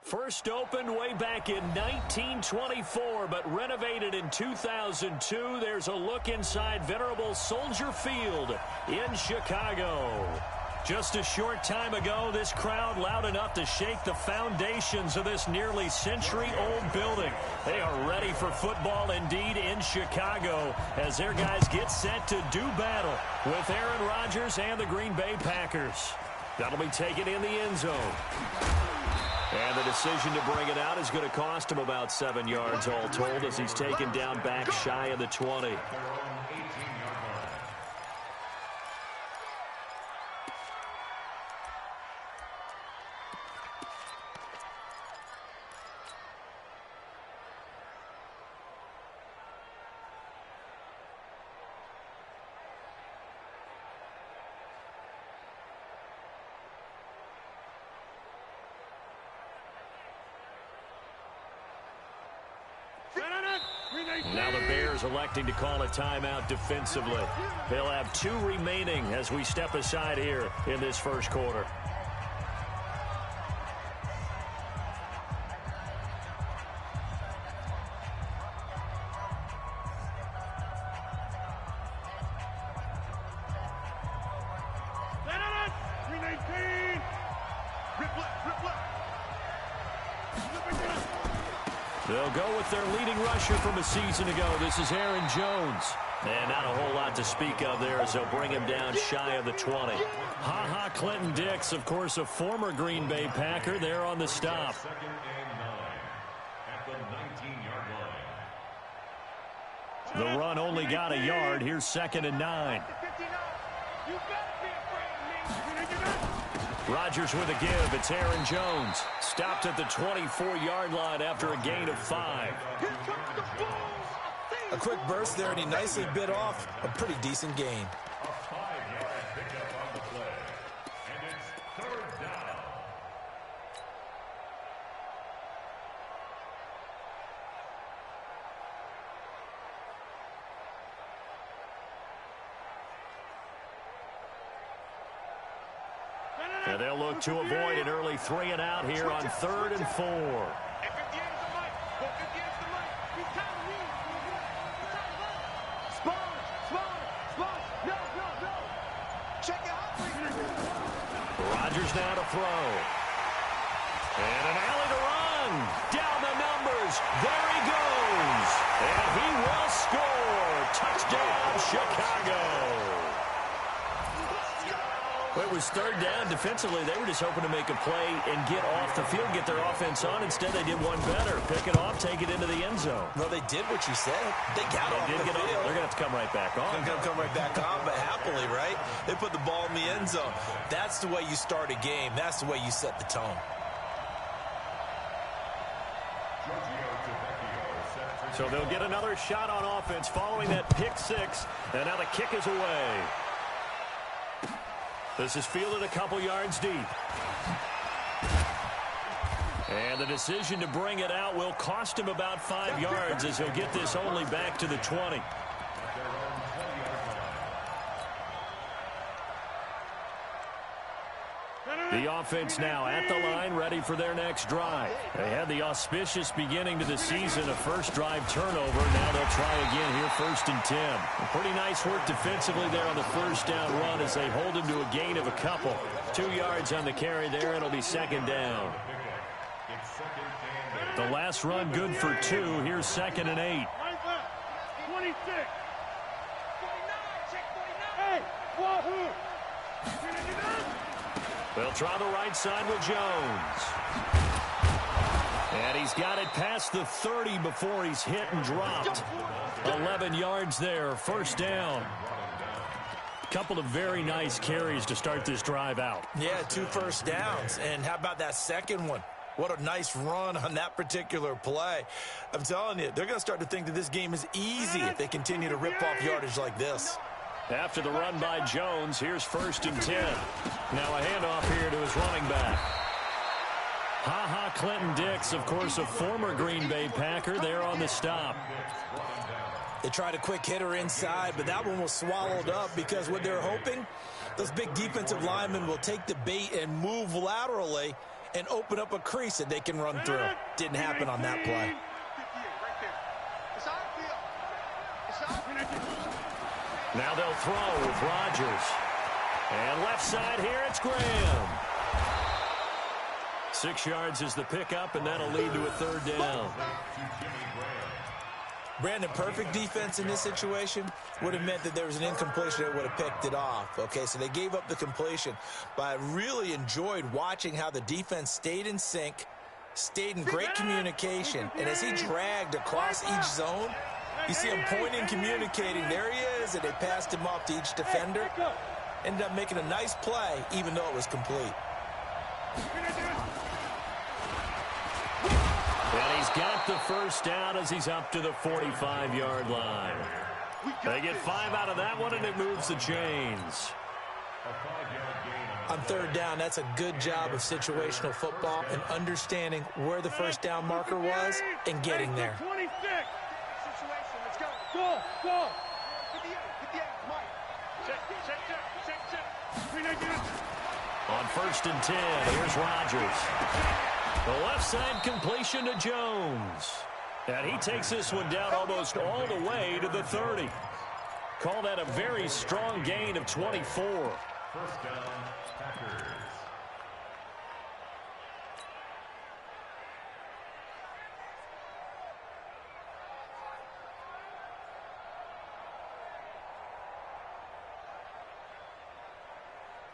First opened way back in 1924, but renovated in 2002. There's a look inside venerable Soldier Field in Chicago. Just a short time ago, this crowd loud enough to shake the foundations of this nearly century-old building. They are ready for football indeed in Chicago as their guys get set to do battle with Aaron Rodgers and the Green Bay Packers. That'll be taken in the end zone. And the decision to bring it out is going to cost him about 7 yards all told as he's taken down back shy of the 20. Now the Bears electing to call a timeout defensively. They'll have 2 remaining as we step aside here in this first quarter. They'll go with their leading rusher from a season ago. This is Aaron Jones. And not a whole lot to speak of there as they'll bring him down shy of the 20. Ha-ha Clinton Dix, of course, a former Green Bay Packer there on the stop. The run only got a yard. Here's 2nd and 9. Rodgers with a give. It's Aaron Jones. Stopped at the 24-yard line after a gain of 5. A quick burst there, and he nicely bit off a pretty decent gain. A 5-yard pickup on the play. And it's 3rd down. And they'll look to avoid an early 3 and out here on 3rd and 4. Rodgers now to throw. And an alley to run. Down the numbers. There he goes. And he will score. Touchdown, Chicago. It was 3rd down. Defensively, they were just hoping to make a play and get off the field, get their offense on. Instead, they did one better. Pick it off, take it into the end zone. Well, they did what you said. They got off the field. They're going to have to come right back on. They're going to come right back on, but happily, right? They put the ball in the end zone. That's the way you start a game. That's the way you set the tone. So they'll get another shot on offense following that pick 6. And now the kick is away. This is fielded a couple yards deep. And the decision to bring it out will cost him about 5 yards as he'll get this only back to the 20. The offense now at the line, ready for their next drive. They had the auspicious beginning to the season, a first drive turnover. Now they'll try again here, 1st and 10. Pretty nice work defensively there on the first down run as they hold him to a gain of a couple. 2 yards on the carry there. It'll be 2nd down. The last run good for 2. Here's 2nd and 8. 26. 49. Hey, wahoo! They'll try the right side with Jones. And he's got it past the 30 before he's hit and dropped. 11 yards there, 1st down. Couple of very nice carries to start this drive out. Yeah, 2 first downs. And how about that second one? What a nice run on that particular play. I'm telling you, they're going to start to think that this game is easy if they continue to rip off yardage like this. After the run by Jones, here's 1st and 10. Now a handoff here to his running back. Ha-ha Clinton Dix, of course, a former Green Bay Packer there on the stop. They tried a quick hitter inside, but that one was swallowed up because what they're hoping, those big defensive linemen will take the bait and move laterally and open up a crease that they can run through. Didn't happen on that play. Now they'll throw with Rodgers. And left side here, it's Graham. 6 yards is the pickup, and that'll lead to a third down. Brandon, perfect defense in this situation would have meant that there was an incompletion that would have picked it off. Okay, so they gave up the completion. But I really enjoyed watching how the defense stayed in sync, stayed in great communication. And as he dragged across each zone, you see him pointing, communicating. There he is, and they passed him off to each defender. Ended up making a nice play, even though it was complete. And he's got the first down as he's up to the 45-yard line. They get 5 out of that one, and it moves the chains. On third down, that's a good job of situational football and understanding where the first down marker was and getting there. 26. Situation, let's go. Go. 58, Mike. Check. On first and 10, here's Rodgers. The left side completion to Jones. And he takes this one down almost all the way to the 30. Call that a very strong gain of 24. First down, Packers.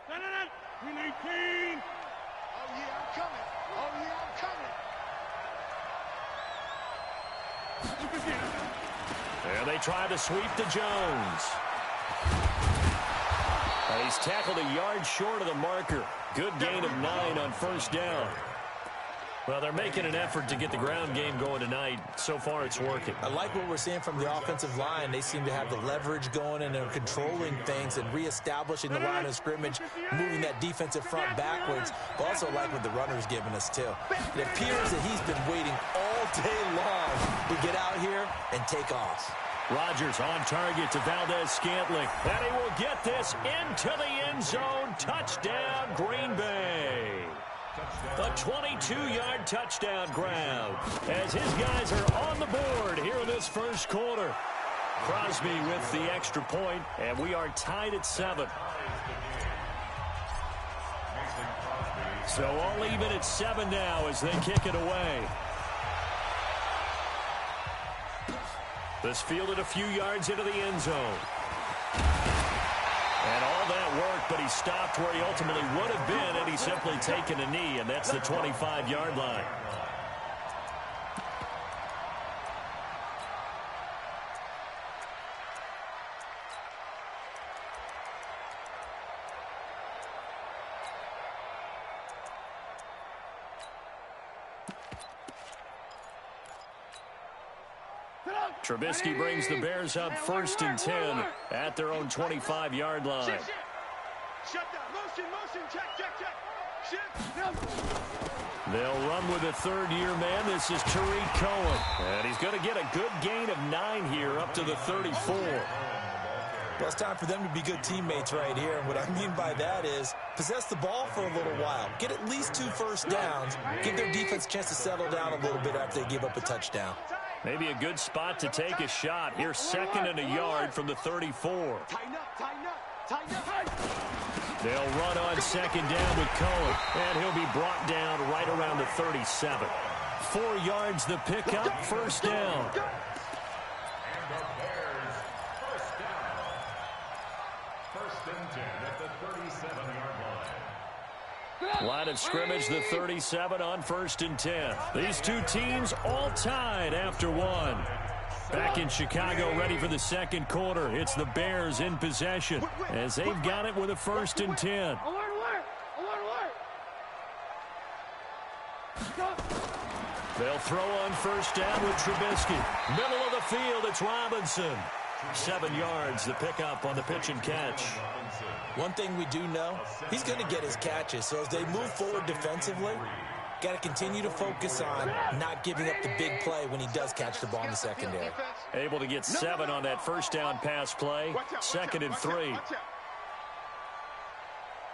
No. 319. Oh, yeah, I'm coming. There they try to sweep to Jones. And he's tackled a yard short of the marker. Good gain of 9 on first down. Well, they're making an effort to get the ground game going tonight. So far, it's working. I like what we're seeing from the offensive line. They seem to have the leverage going, and they're controlling things and reestablishing the line of scrimmage, moving that defensive front backwards. But also like what the runner's giving us, too. It appears that he's been waiting all day long to get out here and take off. Rodgers on target to Valdez-Scantling. And he will get this into the end zone. Touchdown, Green Bay. A 22-yard touchdown grab as his guys are on the board here in this first quarter. Crosby with the extra point, and we are tied at 7. So all even at 7 now as they kick it away. This fielded a few yards into the end zone. And all that work, but he stopped where he ultimately would have been had he simply taken a knee, and that's the 25-yard line. Trubisky brings the Bears up first and 10 at their own 25-yard line. Shut down. Motion. Check. Shift. They'll run with a third-year man. This is Tariq Cohen. And he's going to get a good gain of 9 here up to the 34. Well, it's time for them to be good teammates right here. And what I mean by that is possess the ball for a little while. Get at least 2 first downs. Give their defense a chance to settle down a little bit after they give up a touchdown. Maybe a good spot to take a shot. Here's 2nd and a yard from the 34. Tighten up. They'll run on 2nd down with Cohen, and he'll be brought down right around the 37. 4 yards the pickup, first down. And the Bears, first down. First and 10 at the 37-yard line. Line of scrimmage, the 37 on first and 10. These two teams all tied after 1. Back in Chicago, ready for the second quarter. It's the Bears in possession as they've got it with a first and 10. Alert. They'll throw on first down with Trubisky. Middle of the field, it's Robinson. 7 yards, the pickup on the pitch and catch. One thing we do know, he's going to get his catches. So as they move forward defensively, got to continue to focus on not giving up the big play when he does catch the ball in the secondary. Able to get 7 on that first down pass play. 2nd and 3.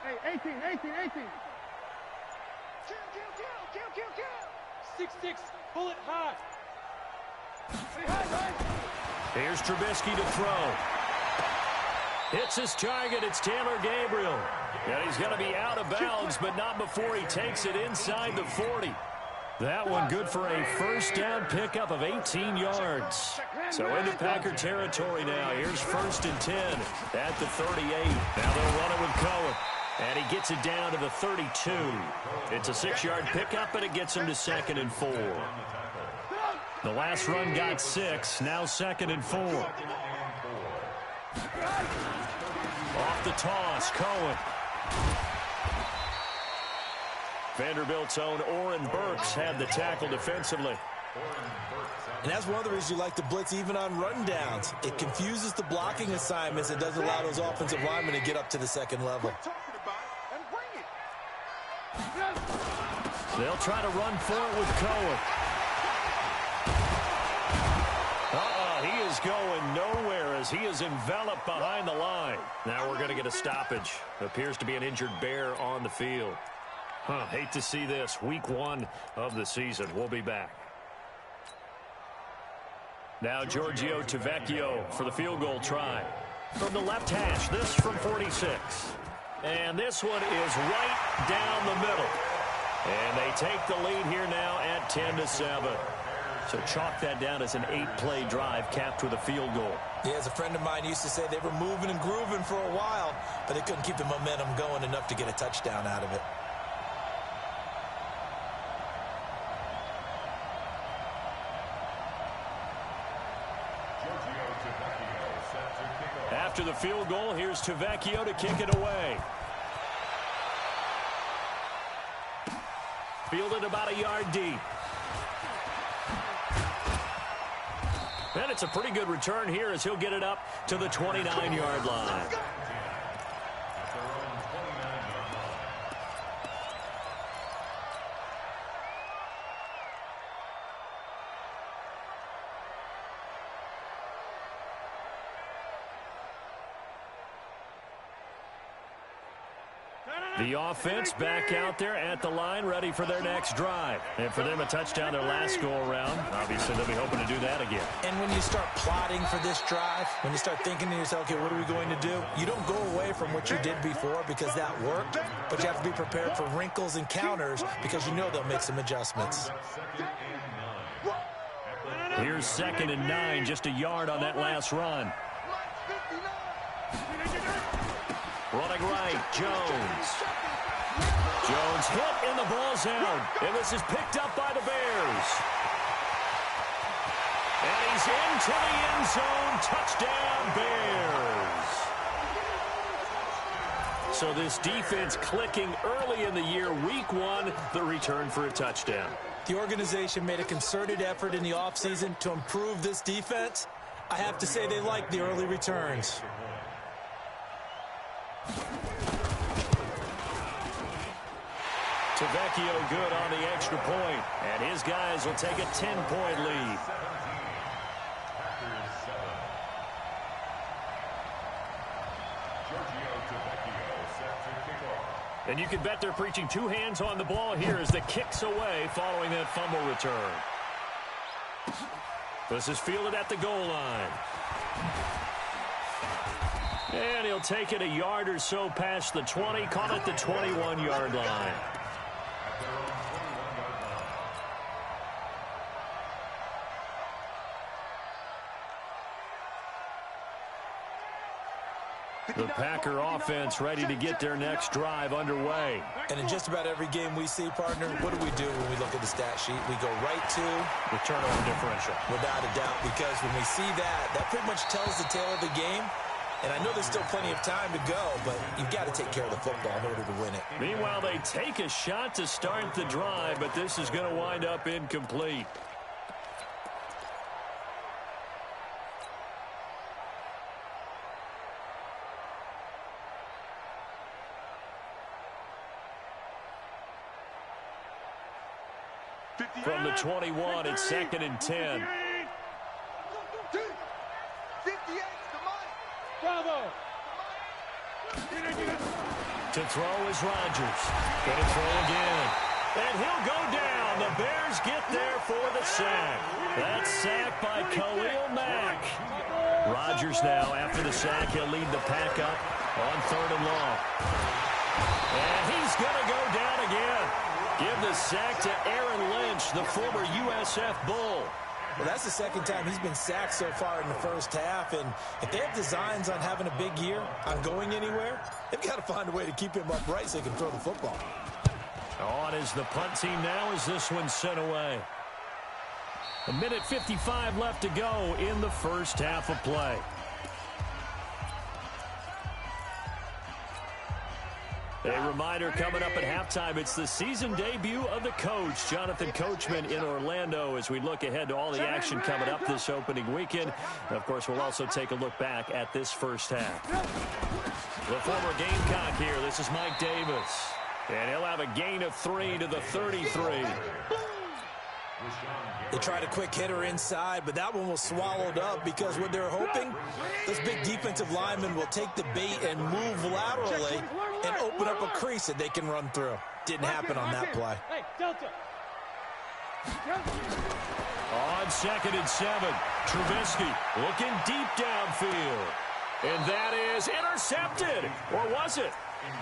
Hey, 18. 6-6, pull it hard. Here's Trubisky to throw. Hits his target. It's Taylor Gabriel. And he's going to be out of bounds, but not before he takes it inside the 40. That one good for a first down pickup of 18 yards. So into Packer territory now. Here's 1st and 10 at the 38. Now they'll run it with Cohen. And he gets it down to the 32. It's a 6-yard pickup, and it gets him to 2nd and 4. The last run got 6. Now 2nd and 4. Off the toss, Cohen. Vanderbilt's own Oren Burks had the tackle defensively. And that's one of the reasons you like to blitz even on rundowns. It confuses the blocking assignments. It doesn't allow those offensive linemen to get up to the second level. They'll try to run for it with Cohen. He is going nowhere as he is enveloped behind the line. Now we're going to get a stoppage. Appears to be an injured Bear on the field. Hate to see this. Week 1 of the season. We'll be back. Now Giorgio Tavecchio for the field goal try. From the left hash, this from 46. And this one is right down the middle. And they take the lead here now at 10-7. So chalk that down as an 8-play drive capped with a field goal. Yeah, as a friend of mine used to say, they were moving and grooving for a while, but they couldn't keep the momentum going enough to get a touchdown out of it. After the field goal, here's Tavecchio to kick it away. Fielded about a yard deep. And it's a pretty good return here as he'll get it up to the 29-yard line. The offense back out there at the line, ready for their next drive. And for them, a touchdown their last go-around. Obviously, they'll be hoping to do that again. And when you start plotting for this drive, when you start thinking to yourself, okay, what are we going to do? You don't go away from what you did before because that worked, but you have to be prepared for wrinkles and counters because you know they'll make some adjustments. Here's 2nd and 9, just a yard on that last run. Running right, Jones. Jones hit in the ball zone. And this is picked up by the Bears. And he's into the end zone. Touchdown, Bears. So this defense clicking early in the year. Week 1, the return for a touchdown. The organization made a concerted effort in the offseason to improve this defense. I have to say they like the early returns. Tavecchio good on the extra point, and his guys will take a 10-point lead. And you can bet they're preaching 2 hands on the ball here as the kick's away following that fumble return. This is fielded at the goal line. And he'll take it a yard or so past the 20, call it the 21-yard line. The Packer offense ready to get their next drive underway. And in just about every game we see, partner, what do we do when we look at the stat sheet? We go right to the turnover differential. Without a doubt, because when we see that, that pretty much tells the tale of the game. And I know there's still plenty of time to go, but you've got to take care of the football in order to win it. Meanwhile, they take a shot to start the drive, but this is going to wind up incomplete. From the 21, it's 2nd and 10. To throw is Rodgers. Going to throw again. And he'll go down. The Bears get there for the sack. That's sacked by Khalil Mack. Rodgers now, after the sack, he'll lead the pack up on 3rd and long. And he's going to go down again. Give the sack to Aaron Lynch, the former USF Bull. Well, that's the second time he's been sacked so far in the first half, and if they have designs on having a big year, on going anywhere, they've got to find a way to keep him upright so he can throw the football. On is the punt team now as this one's sent away. 1:55 left to go in the first half of play. A reminder coming up at halftime, it's the season debut of the coach, Jonathan Coachman, in Orlando, as we look ahead to all the action coming up this opening weekend. And of course, we'll also take a look back at this first half. The former Gamecock here, this is Mike Davis. And he'll have a gain of 3 to the 33. They tried a quick hitter inside, but that one was swallowed up because what they're hoping, those big defensive linemen will take the bait and move laterally and open up a crease that they can run through. Didn't happen on that play. Hey, Delta. On 2nd and 7, Trubisky looking deep downfield. And that is intercepted. Or was it?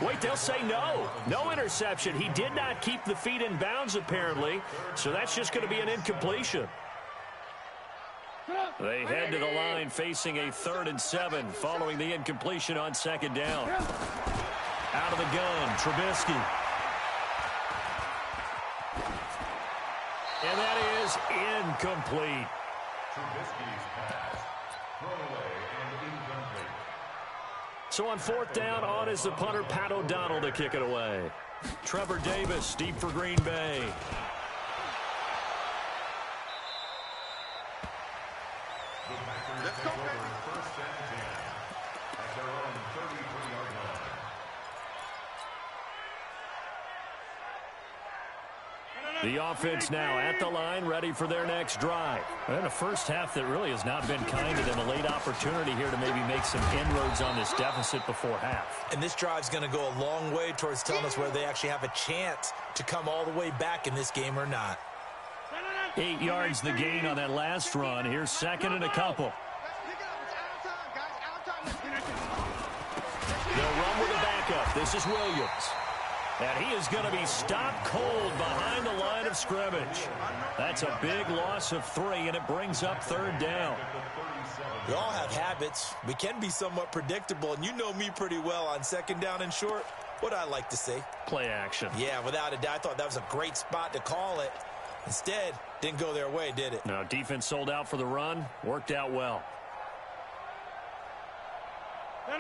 Wait, they'll say no. No interception. He did not keep the feet in bounds, apparently. So that's just going to be an incompletion. They head to the line facing a 3rd and 7 following the incompletion on 2nd down. Out of the gun, Trubisky. And that is incomplete. Trubisky's pass. Thrown away and incomplete. So on 4th down, on is the punter, Pat O'Donnell, to kick it away. Trevor Davis, deep for Green Bay. Let's go, baby. 1st and 10 at their own 33-yard line. The offense now at the line, ready for their next drive. And a first half that really has not been kind to them. A late opportunity here to maybe make some inroads on this deficit before half. And this drive's going to go a long way towards telling us whether they actually have a chance to come all the way back in this game or not. 8 yards the gain on that last run. Here's 2nd and a couple. They'll run with a backup. This is Williams. And he is going to be stopped cold behind the line of scrimmage. That's a big loss of 3, and it brings up 3rd down. We all have habits. We can be somewhat predictable, and you know me pretty well on 2nd down and short. What I like to say? Play action. Yeah, without a doubt. I thought that was a great spot to call it. Instead, didn't go their way, did it? No, defense sold out for the run. Worked out well.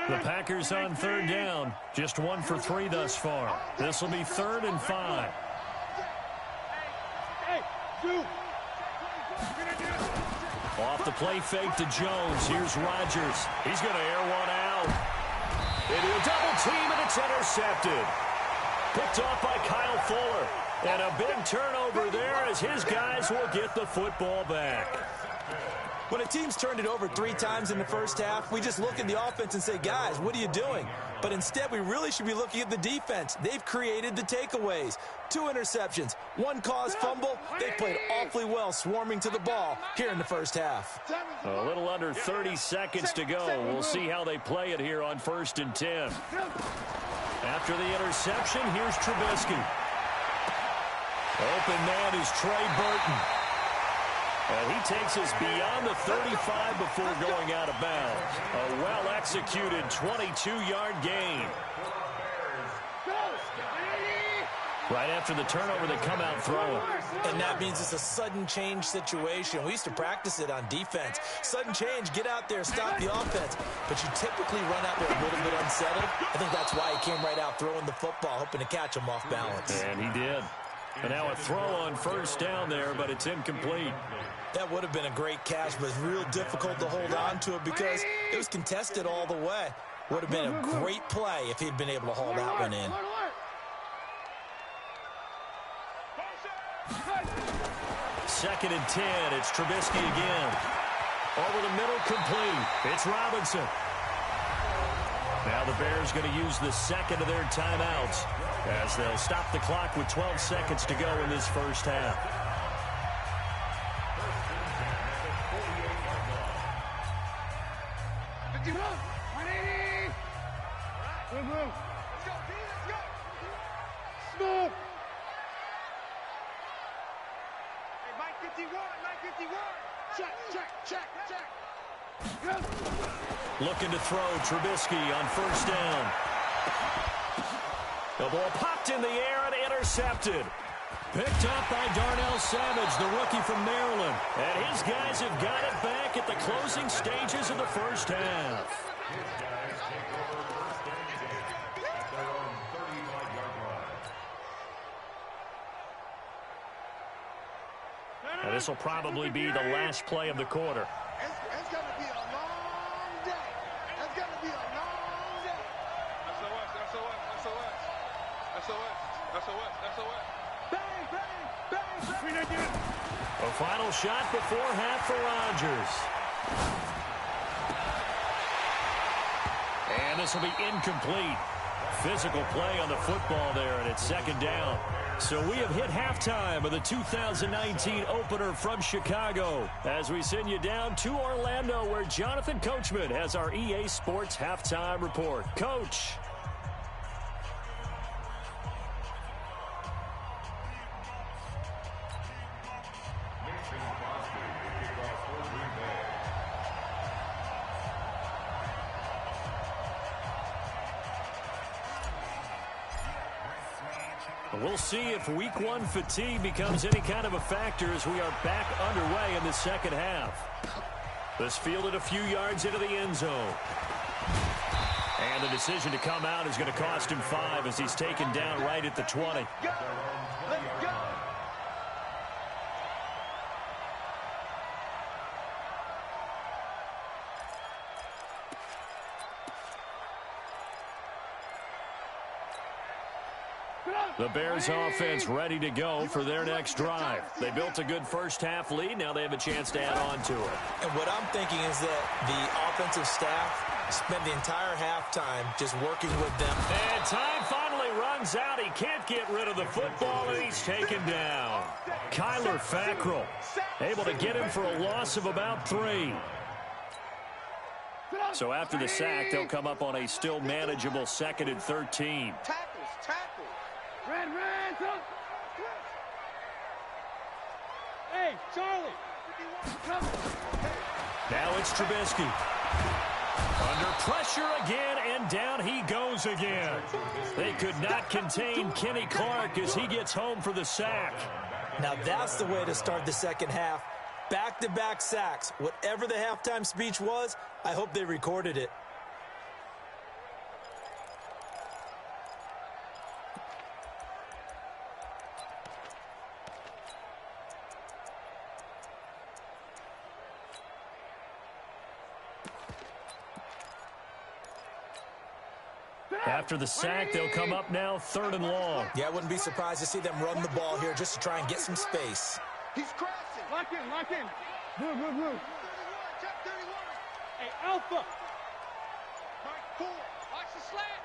The Packers on 3rd down. Just 1 for 3 thus far. This will be 3rd and 5. Off the play fake to Jones. Here's Rodgers. He's going to air one out. They do a double team, and it's intercepted. Picked off by Kyle Fuller. And a big turnover there as his guys will get the football back. When a team's turned it over 3 times in the first half, we just look at the offense and say, guys, what are you doing? But instead, we really should be looking at the defense. They've created the takeaways. 2 interceptions, 1 caused fumble. They played awfully well swarming to the ball here in the first half. A little under 30 seconds to go. We'll see how they play it here on 1st and 10. After the interception, here's Trubisky. Open man is Trey Burton. And he takes us beyond the 35 before going out of bounds. A well-executed 22-yard gain. Right after the turnover, they come out throwing. And that means it's a sudden change situation. We used to practice it on defense. Sudden change, get out there, stop the offense. But you typically run out there a little bit unsettled. I think that's why he came right out throwing the football, hoping to catch him off balance. And he did. And now a throw on 1st down there, but it's incomplete. That would have been a great catch, but it's real difficult to hold on to it because it was contested all the way. Would have been a great play if he'd been able to haul that one in. Second and 10. It's Trubisky again. Over the middle, complete. It's Robinson. Now the Bears going to use the second of their timeouts. as they'll stop the clock with 12 seconds to go in this first half. Smooth. Hey, Mike 51. Check. Looking to throw Trubisky on first down. The ball popped in the air and intercepted. Picked up by Darnell Savage, the rookie from Maryland. And his guys have got it back at the closing stages of the first half. And this will probably be the last play of the quarter. It's going to be a long day. It's going to be a long day. SOS. Bang. A final shot before half for Rodgers. And this will be incomplete. Physical play on the football there, and it's second down. So we have hit halftime of the 2019 opener from Chicago as we send you down to Orlando, where Jonathan Coachman has our EA Sports halftime report. Coach. We'll see if week one fatigue becomes any kind of a factor as we are back underway in the second half. This fielded a few yards into the end zone. And the decision to come out is going to cost him 5 as he's taken down right at the 20. Go. Let's go. The Bears offense ready to go for their next drive. They built a good first half lead. Now they have a chance to add on to it. And what I'm thinking is that the offensive staff spent the entire halftime just working with them. And time finally runs out. He can't get rid of the football, and he's taken down. Kyler Fackrell able to get him for a loss of about 3. So after the sack, they'll come up on a still manageable 2nd and 13. Tackles. Red, hey, Charlie. Now it's Trubisky. Under pressure again, and down he goes again. They could not contain Kenny Clark as he gets home for the sack. Now that's the way to start the second half. Back-to-back sacks. Whatever the halftime speech was, I hope they recorded it. After the sack, they'll come up now 3rd and long. Yeah, I wouldn't be surprised to see them run the ball here just to try and get some space. He's crashing. Lock in. Move. Check 31. Hey, Alpha. Mike 4. Watch the slant.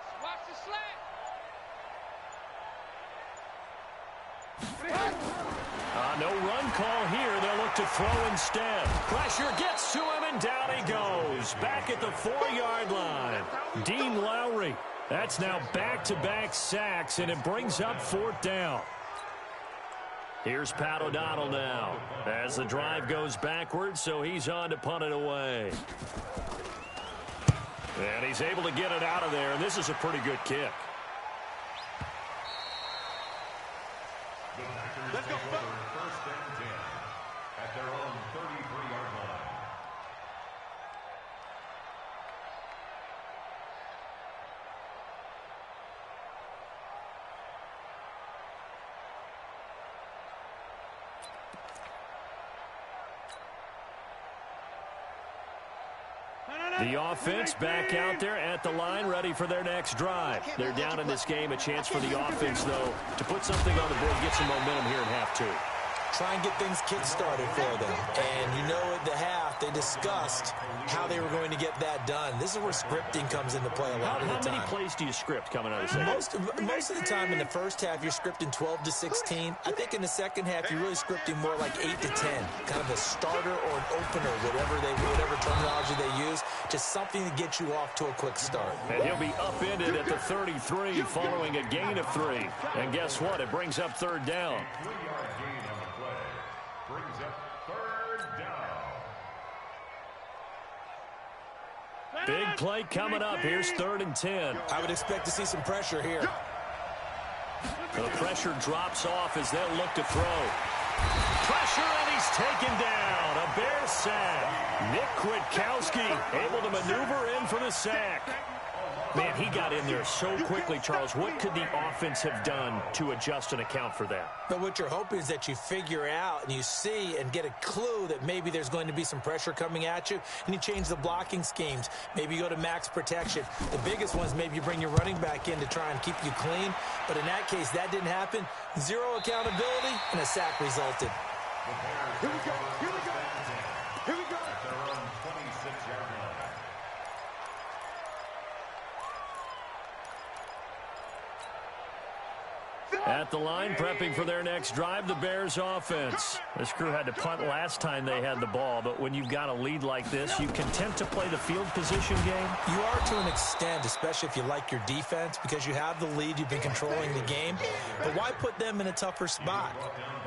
No run call here. They'll look to throw instead. Pressure gets to him, and down he goes. Back at the 4-yard line. Dean Lowry. That's now back-to-back sacks, and it brings up 4th down. Here's Pat O'Donnell now as the drive goes backwards, so he's on to punt it away. And he's able to get it out of there, and this is a pretty good kick. Let's go. First and 10 at their own 33-yard line. The offense back out there at the line, ready for their next drive. They're down in this game. A chance for the offense, though, to put something on the board, get some momentum here in half 2. try and get things kick-started for them. And you know at the half, they discussed how they were going to get that done. This is where scripting comes into play a lot of the time. How many plays do you script coming out of the second? Most of the time in the first half, you're scripting 12 to 16. I think in the second half, you're really scripting more like 8 to 10. Kind of a starter or an opener, whatever terminology they use. Just something to get you off to a quick start. And he'll be upended at the 33 following a gain of 3. And guess what? It brings up third down. 3-yard gain on the play. Brings up third down. Big play coming up. Here's 3rd and 10. I would expect to see some pressure here. The pressure drops off as they'll look to throw. Pressure, and he's taken down. A Bear sack. Nick Kwiatkowski able to maneuver in for the sack. Man, he got in there so quickly, Charles. What could the offense have done to adjust and account for that? But what you're hoping is that you figure out and you see and get a clue that maybe there's going to be some pressure coming at you, and you change the blocking schemes. Maybe you go to max protection. The biggest one is maybe you bring your running back in to try and keep you clean. But in that case, that didn't happen. Zero accountability, and a sack resulted. Here we go. Here we go. Here we go. At their own 26-yard line. At the line, prepping for their next drive, the Bears offense. This crew had to punt last time they had the ball, but when you've got a lead like this, you content to play the field position game? You are to an extent, especially if you like your defense, because you have the lead, you've been controlling the game. But why put them in a tougher spot?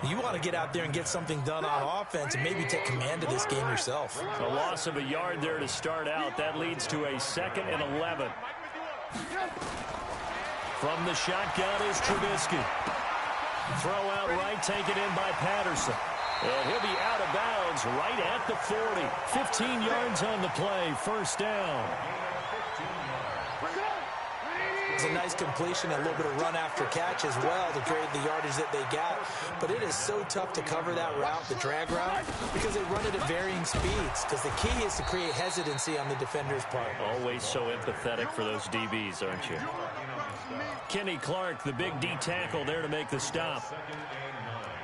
You want to get out there and get something done on offense and maybe take command of this game yourself. A loss of a yard there to start out. That leads to a 2nd and 11. From the shotgun is Trubisky. Throw out right, taken in by Patterson. And he'll be out of bounds right at the 40. 15 yards on the play, first down. It's a nice completion, a little bit of run after catch as well to create the yardage that they got. But it is so tough to cover that route, the drag route, because they run it at varying speeds. Because the key is to create hesitancy on the defender's part. Always so empathetic for those DBs, aren't you? Kenny Clark, the big D tackle there to make the stop.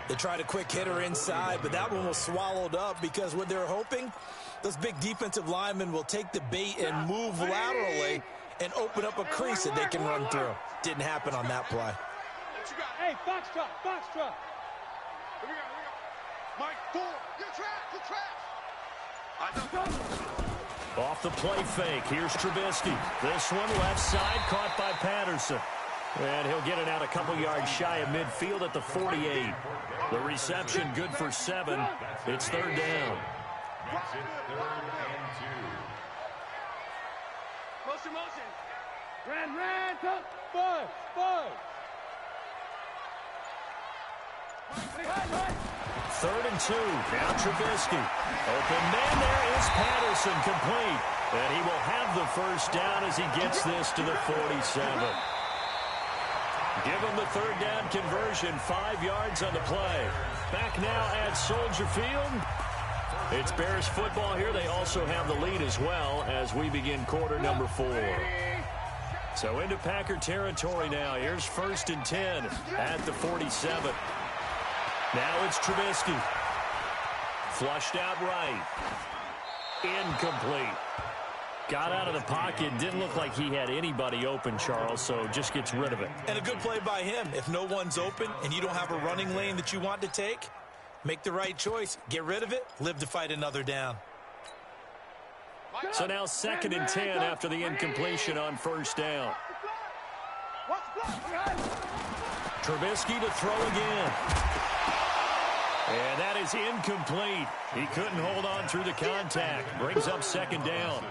They tried a quick hitter inside, but that one was swallowed up because what they're hoping, those big defensive linemen will take the bait and move laterally and open up a crease that they can run through. Didn't happen on that play. Hey, Foxtrot, Foxtrot. Here we go. Mike, 4. You're trapped. Off the play fake, here's Trubisky. This one left side, caught by Patterson. And he'll get it out a couple yards shy of midfield at the 48. The reception good for 7. It's third down. Makes it 3rd and 2. Motion. Ran, top. 5. Right. 3rd and 2. Now Trubisky. Open man, there is Patterson, complete. And he will have the first down as he gets this to the 47. Give him the third down conversion, 5 yards on the play. Back now at Soldier Field. It's Bears football here. They also have the lead as well as we begin quarter number 4. So into Packer territory now. Here's 1st and 10 at the 47. Now it's Trubisky. Flushed out right. Incomplete. Got out of the pocket. Didn't look like he had anybody open, Charles, so just gets rid of it. And a good play by him. If no one's open and you don't have a running lane that you want to take, make the right choice. Get rid of it. Live to fight another down. So now 2nd and 10 after the incompletion on first down. Trubisky to throw again. And that is incomplete. He couldn't hold on through the contact. Brings up 2nd down.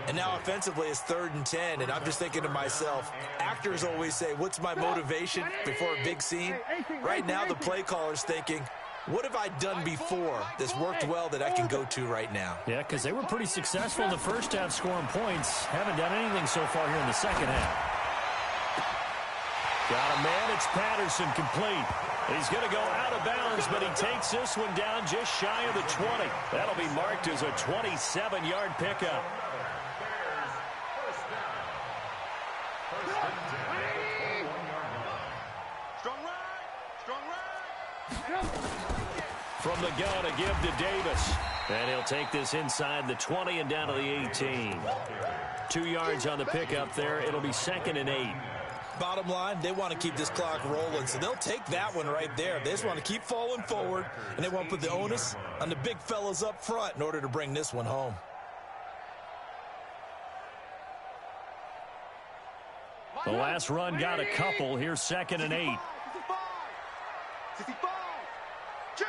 And now offensively it's 3rd and 10, and I'm just thinking to myself, actors always say, what's my motivation before a big scene? Right now the play caller's thinking, what have I done before that's worked well that I can go to right now? Yeah, because they were pretty successful in the first half scoring points. Haven't done anything so far here in the second half. Got a man, it's Patterson, complete. He's going to go out of bounds, but he takes this one down just shy of the 20. That'll be marked as a 27-yard pickup. Strong right. from the gun, a give to Davis. And he'll take this inside the 20 and down to the 18. 2 yards on the pickup there. It'll be 2nd and 8. Bottom line, they want to keep this clock rolling, so they'll take that one right there. They just want to keep falling forward, and they want to put the onus on the big fellas up front in order to bring this one home. The last run got a couple. Here's 2nd and 8. 65. Check.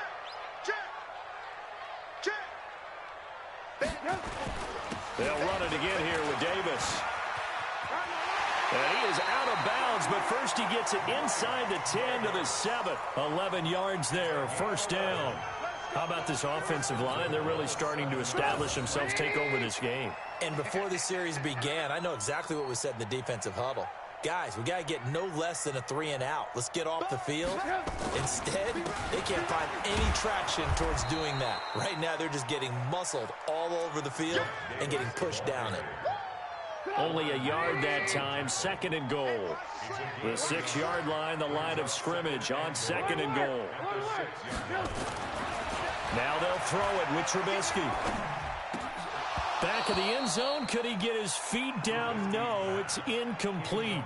They'll run it again here with Davis. And he is out of bounds, but first he gets it inside the 10 to the 7. 11 yards there, 1st down. How about this offensive line? They're really starting to establish themselves, take over this game. And before the series began, I know exactly what was said in the defensive huddle. Guys, we got to get no less than a 3 and out. Let's get off the field. Instead, they can't find any traction towards doing that. Right now, they're just getting muscled all over the field and getting pushed down it. Only a yard that time, 2nd and goal. The 6-yard line, the line of scrimmage on 2nd and goal. Now they'll throw it with Trubisky. Back of the end zone. Could he get his feet down? No, it's incomplete.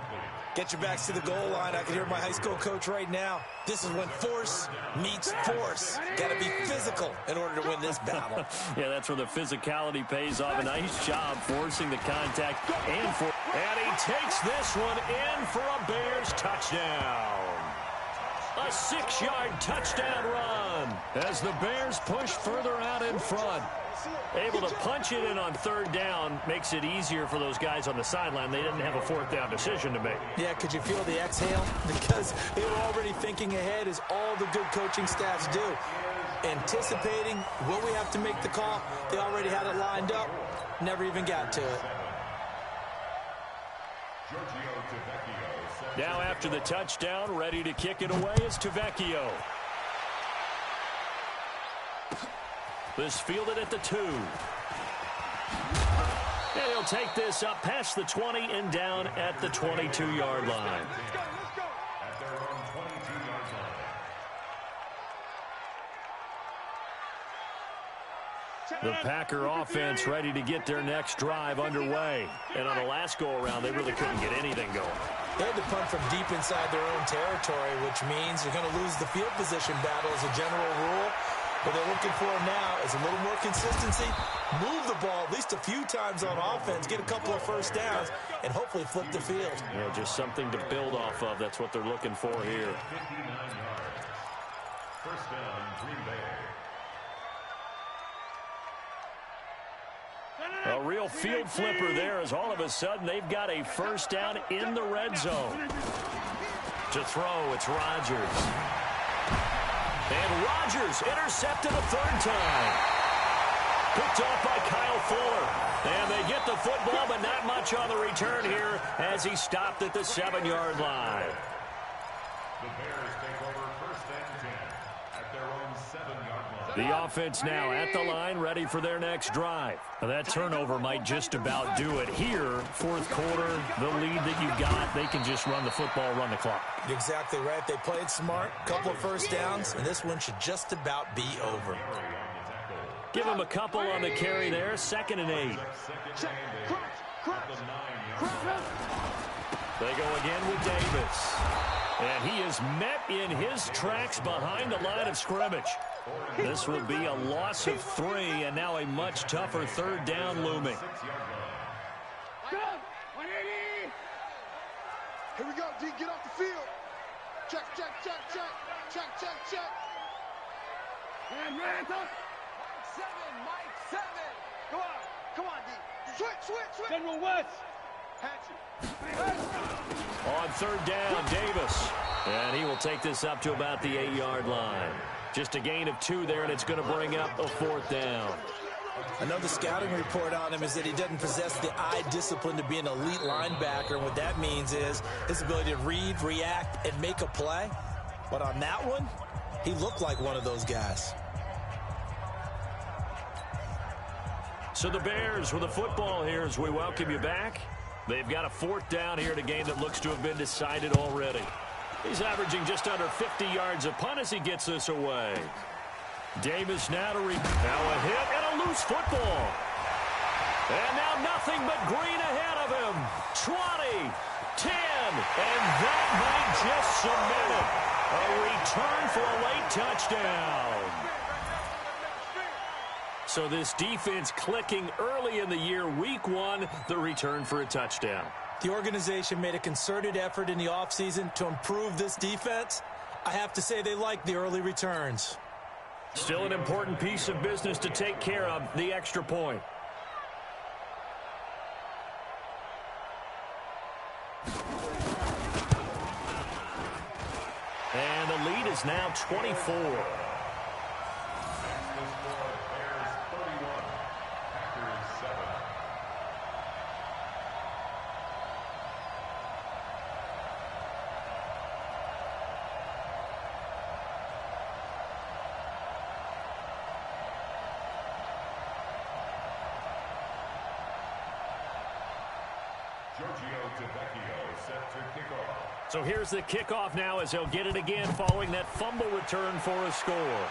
Get your backs to the goal line. I can hear my high school coach right now. This is when force meets force. Got to be physical in order to win this battle. Yeah, that's where the physicality pays off. A nice job forcing the contact. And he takes this one in for a Bears touchdown. A 6-yard touchdown run as the Bears push further out in front. Able to punch it in on 3rd down makes it easier for those guys on the sideline. They didn't have a 4th down decision to make. Yeah, could you feel the exhale? Because they were already thinking ahead, as all the good coaching staffs do. Anticipating, will we have to make the call? They already had it lined up. Never even got to it. Now after the touchdown, ready to kick it away is Tavecchio. This fielded at the 2. And he'll take this up past the 20 and down at the 22-yard line. At their own 22-yard line. The Packer offense ready to get their next drive underway. And on the last go-around, they really couldn't get anything going. They had to punt from deep inside their own territory, which means you're going to lose the field position battle as a general rule. What they're looking for now is a little more consistency, move the ball at least a few times on offense, get a couple of 1st downs, and hopefully flip the field. Yeah, just something to build off of. That's what they're looking for here. 59 yards. 1st down, Green Bay. A real field flipper there, as all of a sudden they've got a 1st down in the red zone. To throw, it's Rodgers. And Rodgers intercepted a 3rd time. Picked off by Kyle Fuller. And they get the football, but not much on the return here as he stopped at the 7-yard line. The Bears take over 1st and 10 at their own 7-yard line. The offense now at the line, ready for their next drive. Now that turnover might just about do it here. 4th quarter, the lead that you've got, they can just run the football, run the clock. You're exactly right. They played smart, couple of 1st downs, and this one should just about be over. Give him a couple on the carry there. 2nd and 8. They go again with Davis. And he is met in his tracks behind the line of scrimmage. This will be a loss of 3, and now a much tougher 3rd down looming. Here we go, D. Get off the field. Check. Man, talk. Mike 7. Come on, D. Switch. General West. On 3rd down, Davis. And he will take this up to about the 8-yard line. Just a gain of 2 there, and it's going to bring up a 4th down. I know the scouting report on him is that he doesn't possess the eye discipline to be an elite linebacker. And what that means is his ability to read, react, and make a play. But on that one, he looked like one of those guys. So the Bears with the football here as we welcome you back. They've got a 4th down here in a game that looks to have been decided already. He's averaging just under 50 yards a punt as he gets this away. Davis now to now a hit and a loose football. And now nothing but green ahead of him. 20, 10, and that might just cement it. A return for a late touchdown. So this defense clicking early in the year, week one, the return for a touchdown. The organization made a concerted effort in the offseason to improve this defense. I have to say they like the early returns. Still an important piece of business to take care of, the extra point. And the lead is now 24. So here's the kickoff now as they'll get it again following that fumble return for a score.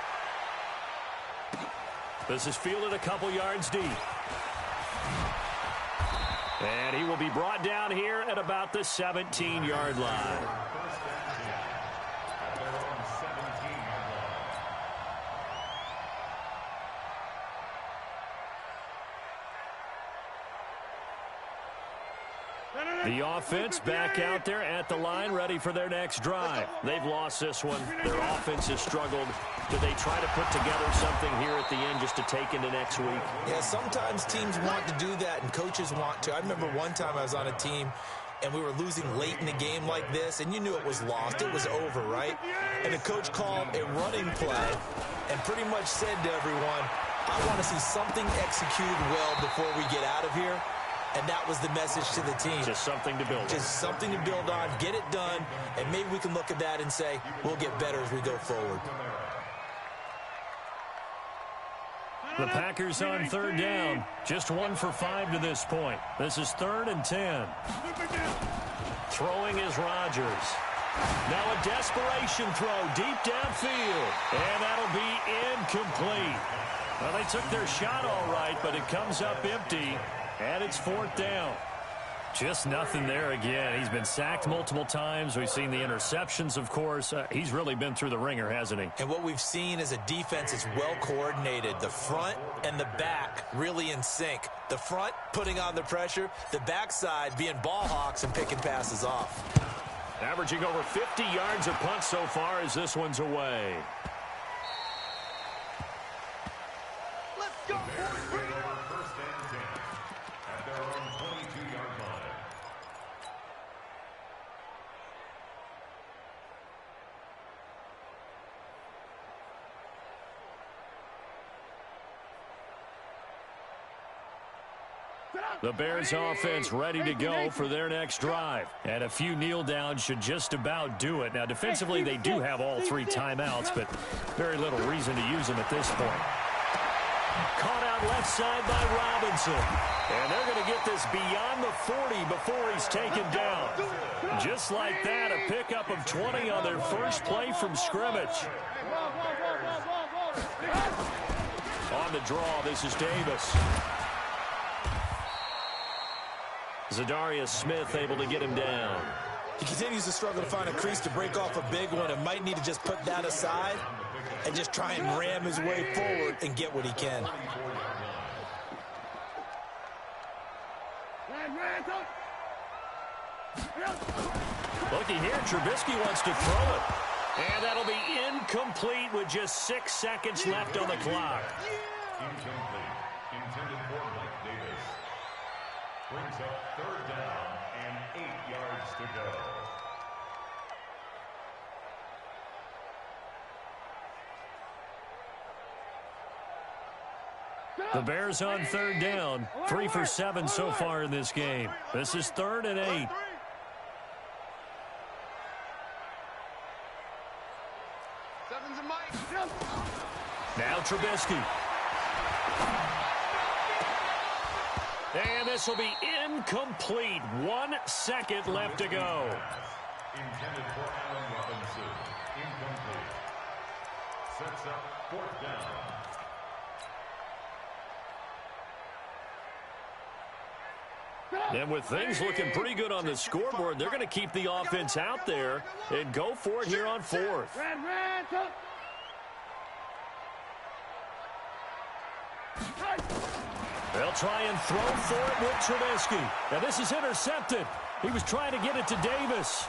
This is fielded a couple yards deep. And he will be brought down here at about the 17-yard line. The offense back out there at the line, ready for their next drive. They've lost this one. Their offense has struggled. Do they try to put together something here at the end just to take into next week? Yeah, sometimes teams want to do that and coaches want to. I remember one time I was on a team and we were losing late in a game like this, and you knew it was lost. It was over, right? And the coach called a running play and pretty much said to everyone, I want to see something executed well before we get out of here. And that was the message to the team. Just something to build on. Just something to build on, get it done, and maybe we can look at that and say, we'll get better as we go forward. The Packers on third down. Just 1 for 5 to this point. This is 3rd and 10. Throwing is Rodgers. Now a desperation throw deep downfield. And that'll be incomplete. Well, they took their shot all right, but it comes up empty. And it's 4th down. Just nothing there again. He's been sacked multiple times. We've seen the interceptions, of course. He's really been through the ringer, hasn't he? And what we've seen is a defense that's well coordinated. The front and the back really in sync. The front putting on the pressure. The backside being ball hawks and picking passes off. Averaging over 50 yards a punt so far as this one's away. Let's go, boys. The Bears offense ready to go for their next drive. And a few kneel downs should just about do it. Now, defensively, they do have all 3 timeouts, but very little reason to use them at this point. Caught out left side by Robinson. And they're going to get this beyond the 40 before he's taken down. Just like that, a pickup of 20 on their first play from scrimmage. On the draw, this is Davis. Zadarius Smith able to get him down. He continues to struggle to find a crease to break off a big one and might need to just put that aside and just try and ram his way forward and get what he can. Looking here, Trubisky wants to throw it. And that'll be incomplete with just 6 seconds left on the clock. Incomplete. Intended for Mike Davis. Brings up 3rd down and 8 yards to go. The Bears on 3rd down. 3 for 7 so far in this game. This is 3rd and 8. Now Trubisky. And this will be incomplete. 1 second left to go. Intended for Allen Robinson. Incomplete. Sets up 4th down. And with things looking pretty good on the scoreboard, they're going to keep the offense out there and go for it here on 4th. They'll try and throw for it with Trubisky. Now this is intercepted. He was trying to get it to Davis.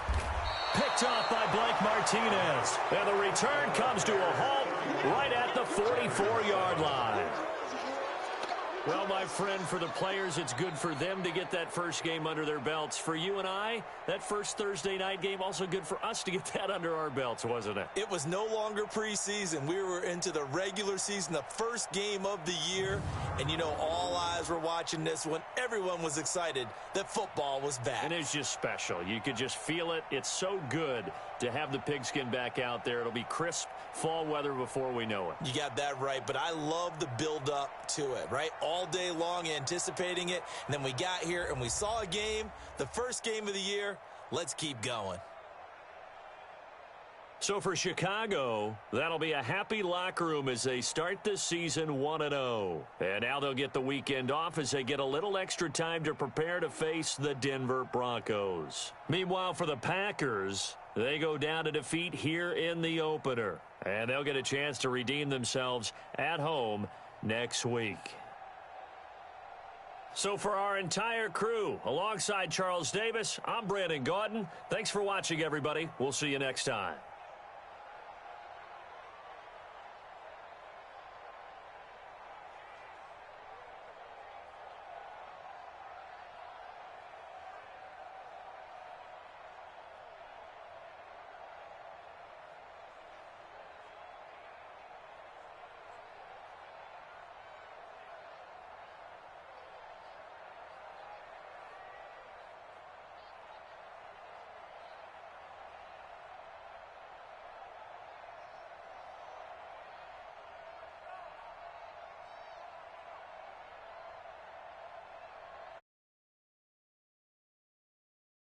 Picked off by Blake Martinez. And the return comes to a halt right at the 44-yard line. Well, my friend, for the players, it's good for them to get that first game under their belts. For you and I, that first Thursday night game, also good for us to get that under our belts, wasn't it? It was no longer preseason. We were into the regular season, the first game of the year. And, you know, all eyes were watching this when everyone was excited that football was back. And it's just special. You could just feel it. It's so good to have the pigskin back out there. It'll be crisp fall weather before we know it. You got that right, but I love the build-up to it, right? All day long anticipating it, and then we got here and we saw a game, the first game of the year. Let's keep going. So for Chicago, that'll be a happy locker room as they start this season 1-0. And now they'll get the weekend off as they get a little extra time to prepare to face the Denver Broncos. Meanwhile, for the Packers, they go down to defeat here in the opener. And they'll get a chance to redeem themselves at home next week. So for our entire crew, alongside Charles Davis, I'm Brandon Gaudin. Thanks for watching, everybody. We'll see you next time.